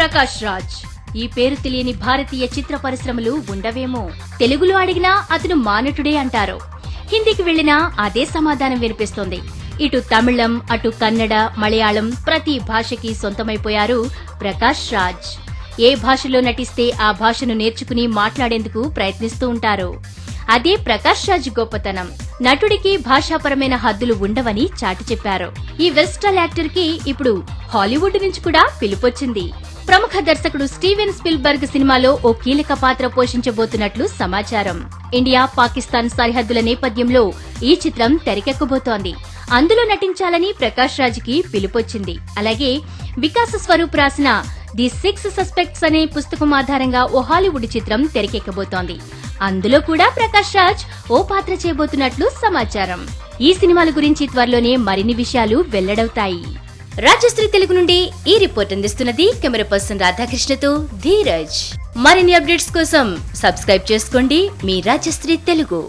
ప్రకాష్ రాజ్. ఈ పేరు తెలియని భారతీయ చిత్ర పరిశ్రమలు ఉండవేమో. తెలుగులో అడిగినా అతను మానటుడే అంటారు. హిందీకి వెళ్లినా అదే సమాధానం వినిపిస్తోంది. ఇటు తమిళం, అటు కన్నడ, మలయాళం ప్రతి భాషకి సొంతమైపోయారు ప్రకాష్ రాజ్. ఏ భాషలో నటిస్తే ఆ భాషను నేర్చుకుని మాట్లాడేందుకు ప్రయత్నిస్తూ ఉంటారు. అదే ప్రకాష్ రాజ్ గొప్పతనం. నటుడికి భాషాపరమైన హద్దులు ఉండవని చాటి చెప్పారు. ఈ వెస్టర్న్ యాక్టర్ కి ఇప్పుడు హాలీవుడ్ నుంచి కూడా పిలుపొచ్చింది. ప్రముఖ దర్శకుడు స్టీవెన్ స్పిల్బర్గ్ సినిమాలో ఓ కీలక పాత్ర పోషించబోతున్నట్లు సమాచారం. ఇండియా, పాకిస్తాన్ సరిహద్దుల నేపథ్యంలో ఈ చిత్రం తెరకెక్కబోతోంది. అందులో నటించాలని ప్రకాష్ రాజ్ కి పిలుపొచ్చింది. అలాగే వికాస్ స్వరూప్ రాసిన ది 6 సస్పెక్ట్స్ అనే పుస్తకం ఆధారంగా ఓ హాలీవుడ్ చిత్రం తెరకెక్కబోతోంది. అందులో కూడా ప్రకాష్ రాజ్ ఓ పాత్ర చేయబోతున్నట్లు సమాచారం. ఈ సినిమాల గురించి త్వరలోనే మరిన్ని విషయాలు వెల్లడవుతాయి. రాజశ్రీ తెలుగు నుండి ఈ రిపోర్ట్ అందిస్తున్నది కెమెరా పర్సన్ రాధాకృష్ణతో ధీరజ్. మరిన్ని అప్డేట్స్ కోసం సబ్స్క్రైబ్ చేసుకోండి మీ రాజశ్రీ తెలుగు.